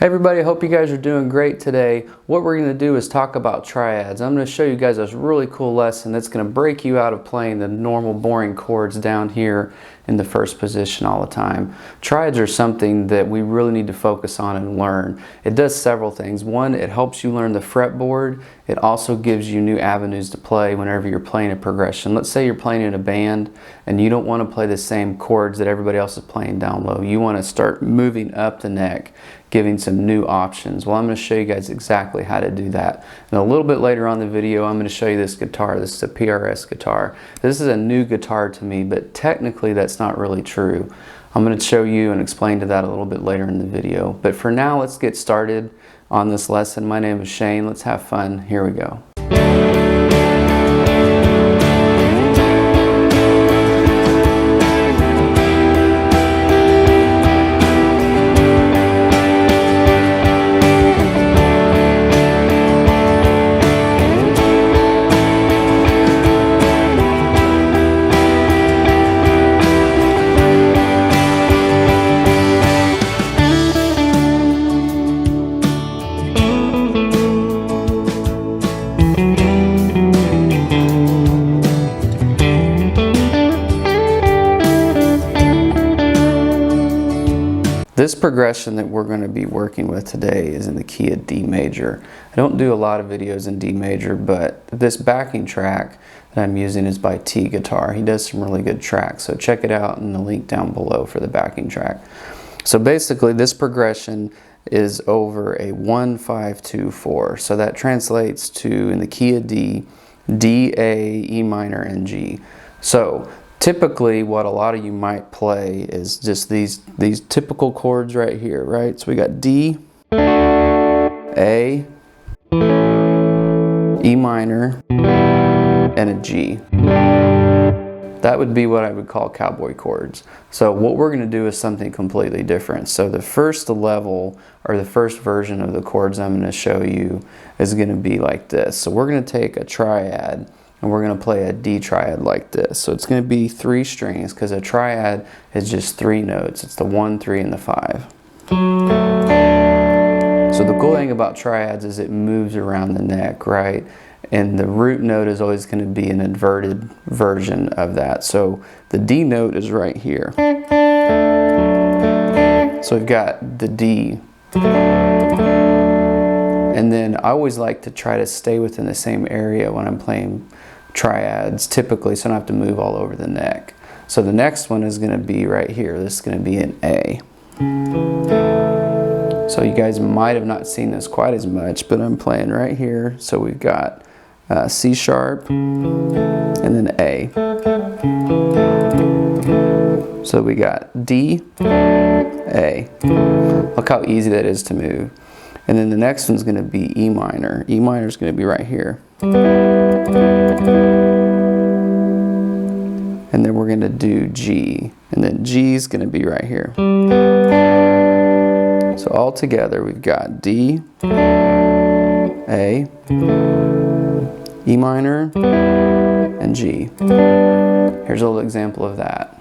Hey everybody, I hope you guys are doing great today. What we're going to do is talk about triads. I'm going to show you guys a really cool lesson that's going to break you out of playing the normal boring chords down here in the first position all the time. Triads are something that we really need to focus on and learn. It does several things. One, it helps you learn the fretboard. It also gives you new avenues to play whenever you're playing a progression. Let's say you're playing in a band and you don't want to play the same chords that everybody else is playing down low. You want to start moving up the neck, giving some new options. Well, I'm going to show you guys exactly how to do that. And a little bit later on in the video, I'm going to show you this guitar. This is a PRS guitar. This is a new guitar to me, but technically that's not really true. I'm going to show you and explain to that a little bit later in the video. But for now, let's get started on this lesson. My name is Shane. Let's have fun. Here we go. This progression that we're going to be working with today is in the key of D major. I don't do a lot of videos in D major, but this backing track that I'm using is by T Guitar. He does some really good tracks, so check it out in the link down below for the backing track. So basically this progression is over a 1, 5, 2, 4. So that translates to, in the key of D, D, A, E minor, and G. So typically what a lot of you might play is just these typical chords right here, right? So we got D, A, E minor, and a G. That would be what I would call cowboy chords. So what we're going to do is something completely different. So the first level, or the first version of the chords I'm going to show you is going to be like this. So we're going to take a triad and we're going to play a D triad like this. So it's going to be 3 strings because a triad is just 3 notes. It's the 1, 3, and the 5. So the cool thing about triads is it moves around the neck, right? And the root note is always going to be an inverted version of that. So the D note is right here. So we've got the D. And then I always like to try to stay within the same area when I'm playing triads, typically, so I don't have to move all over the neck. So the next one is going to be right here. This is going to be an A. So you guys might have not seen this quite as much, but I'm playing right here. So we've got C sharp and then A. So we got D, A. Look how easy that is to move. And then the next one's going to be E minor. E minor is going to be right here. And then we're going to do G. And then G is going to be right here. So all together we've got D, A, E minor, and G. Here's a little example of that.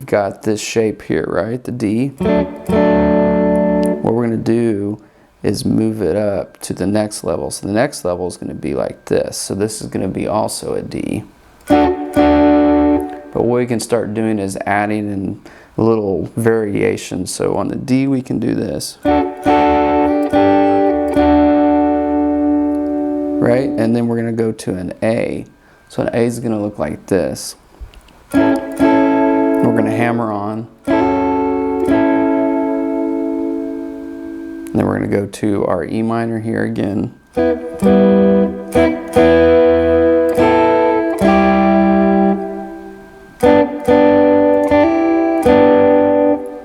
Got this shape here, right? The D. What we're going to do is move it up to the next level. So the next level is going to be like this. So this is going to be also a D. But what we can start doing is adding in a little variation. So on the D we can do this. Right? And then we're going to go to an A. So an A is going to look like this. We're going to hammer on. And then we're going to go to our E minor here again.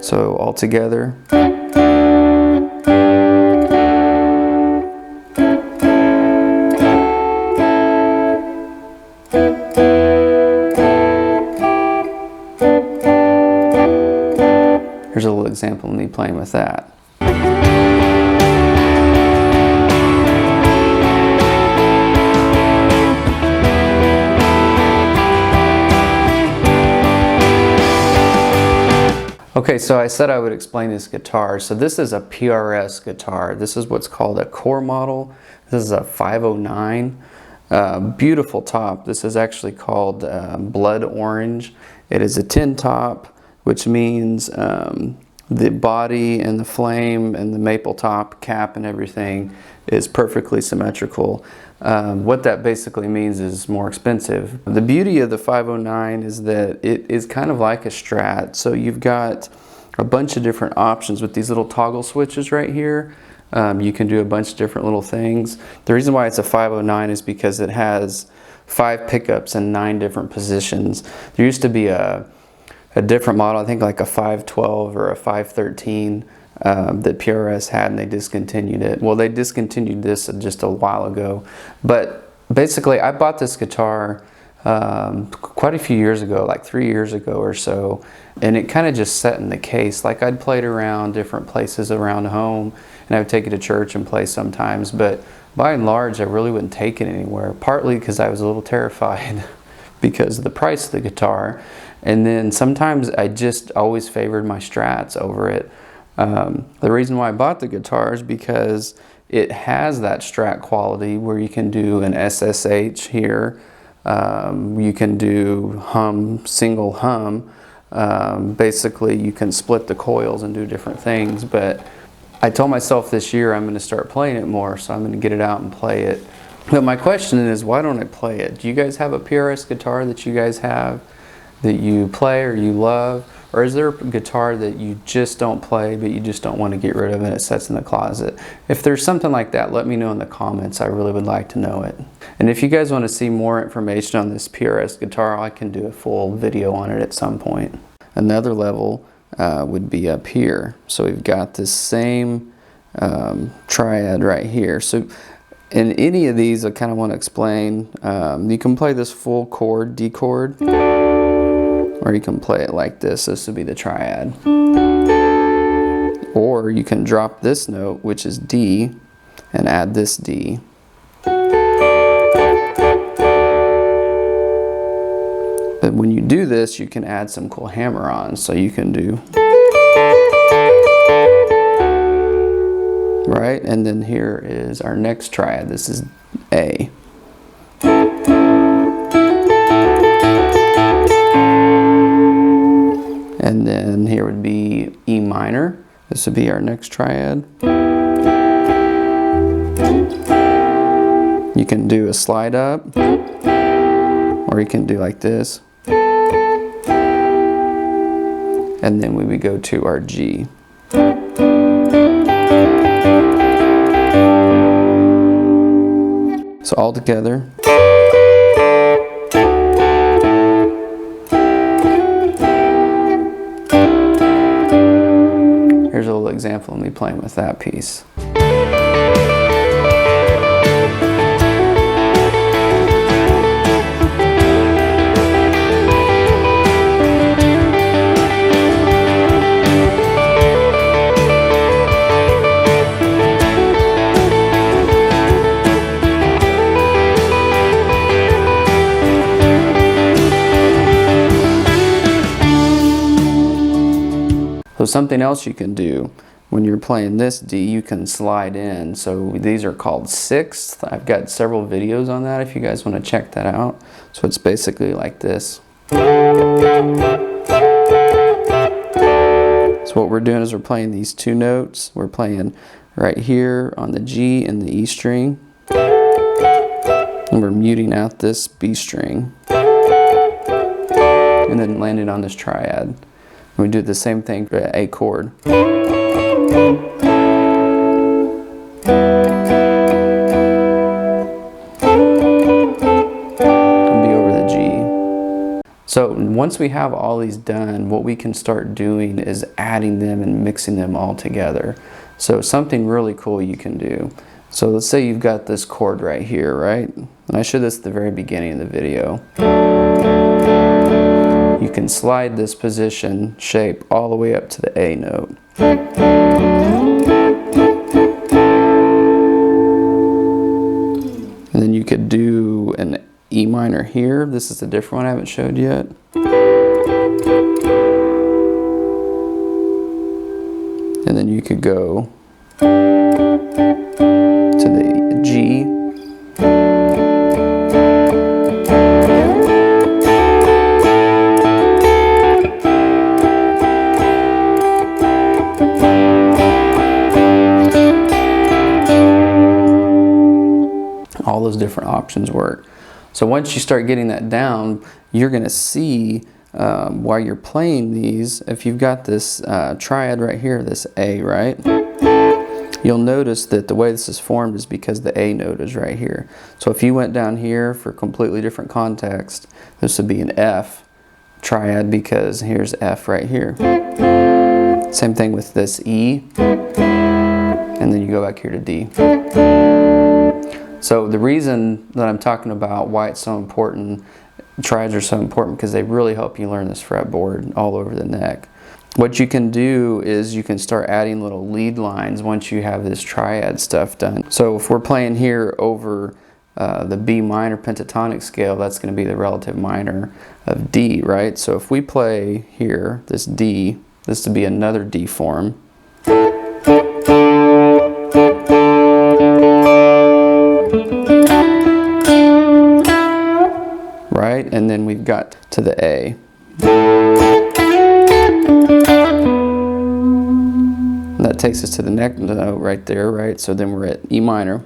So all together. Here's a little example of me playing with that. Okay, so I said I would explain this guitar. So this is a PRS guitar. This is what's called a core model. This is a 509. Beautiful top. This is actually called blood orange. It is a tin top, which means the body and the flame and the maple top cap and everything is perfectly symmetrical. What that basically means is more expensive. The beauty of the 509 is that it is kind of like a Strat. So you've got a bunch of different options with these little toggle switches right here. You can do a bunch of different little things. The reason why it's a 509 is because it has 5 pickups in 9 different positions. There used to be a different model, I think like a 512 or a 513 that PRS had, and they discontinued it. Well, they discontinued this just a while ago. But basically, I bought this guitar quite a few years ago, like 3 years ago or so, and it kind of just sat in the case. Like I'd played around different places around home, and I would take it to church and play sometimes, but by and large, I really wouldn't take it anywhere, partly because I was a little terrified because of the price of the guitar. And then sometimes I just always favored my Strats over it. The reason why I bought the guitar is because it has that Strat quality where you can do an SSH here. You can do hum, single hum. Basically, you can split the coils and do different things. But I told myself this year I'm going to start playing it more, so I'm going to get it out and play it. But my question is, why don't I play it? Do you guys have a PRS guitar that you guys have that you play or you love? Or is there a guitar that you just don't play but you just don't want to get rid of and it sits in the closet? If there's something like that, let me know in the comments. I really would like to know it. And if you guys want to see more information on this PRS guitar, I can do a full video on it at some point. Another level would be up here. So we've got this same Triad right here. So in any of these, I kind of want to explain, you can play this full chord, D chord, or you can play it like this. This would be the Triad. Or you can drop this note, which is D, and add this D. But when you do this, you can add some cool hammer-ons. So you can do, right? And then here is our next Triad. This is A. And then here would be E minor. This would be our next Triad. You can do a slide up, or you can do like this. And then we would go to our G. So all together. Here's a little example of me playing with that piece. So something else you can do when you're playing this D, you can slide in. So these are called sixths. I've got several videos on that if you guys want to check that out. So it's basically like this. So what we're doing is we're playing these two notes. We're playing right here on the G and the E string. And we're muting out this B string. And then landing on this Triad. We do the same thing for A chord. And be over the G. So once we have all these done, what we can start doing is adding them and mixing them all together. So something really cool you can do. So let's say you've got this chord right here, right? And I showed this at the very beginning of the video. You can slide this position shape all the way up to the A note. And then you could do an E minor here. This is a different one I haven't showed yet. and then you could go to the G, all those different options work. So once you start getting that down, you're going to see while you're playing these, if you've got this triad right here, this A, right? You'll notice that the way this is formed is because the A note is right here. So if you went down here for completely different context, this would be an F triad because here's F right here. Same thing with this E, and then you go back here to D. So the reason that I'm talking about why it's so important, triads are so important, because they really help you learn this fretboard all over the neck. What you can do is you can start adding little lead lines once you have this triad stuff done. So if we're playing here over the B minor pentatonic scale, that's going to be the relative minor of D, right? So if we play here, this D, this would be another D form. Right? And then we've got to the A. And that takes us to the next note right there, right? So then we're at E minor.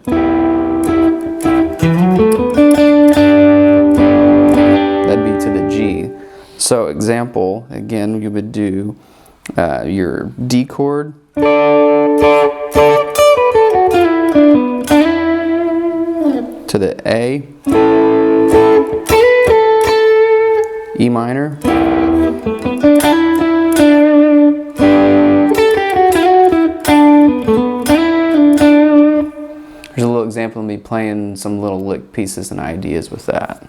That'd be to the G. So example, again, you would do your D chord, to the A, E minor, here's a little example of me playing some little lick pieces and ideas with that.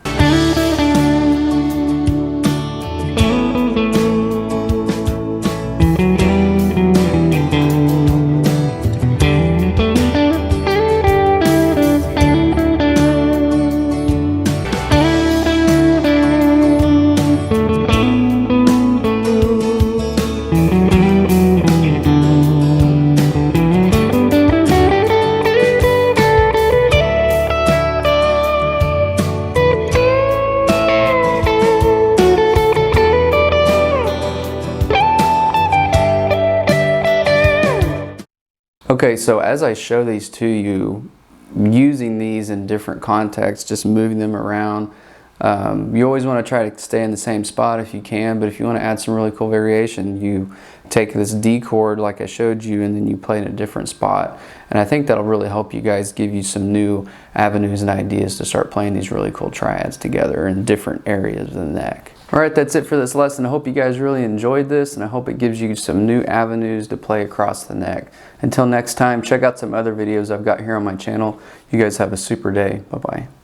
Okay, so as I show these to you, using these in different contexts, just moving them around, you always want to try to stay in the same spot if you can, but if you want to add some really cool variation, you take this D chord like I showed you and then you play in a different spot. And I think that'll really help you guys, give you some new avenues and ideas to start playing these really cool triads together in different areas of the neck. Alright, that's it for this lesson. I hope you guys really enjoyed this, and I hope it gives you some new avenues to play across the neck. Until next time, check out some other videos I've got here on my channel. You guys have a super day. Bye-bye.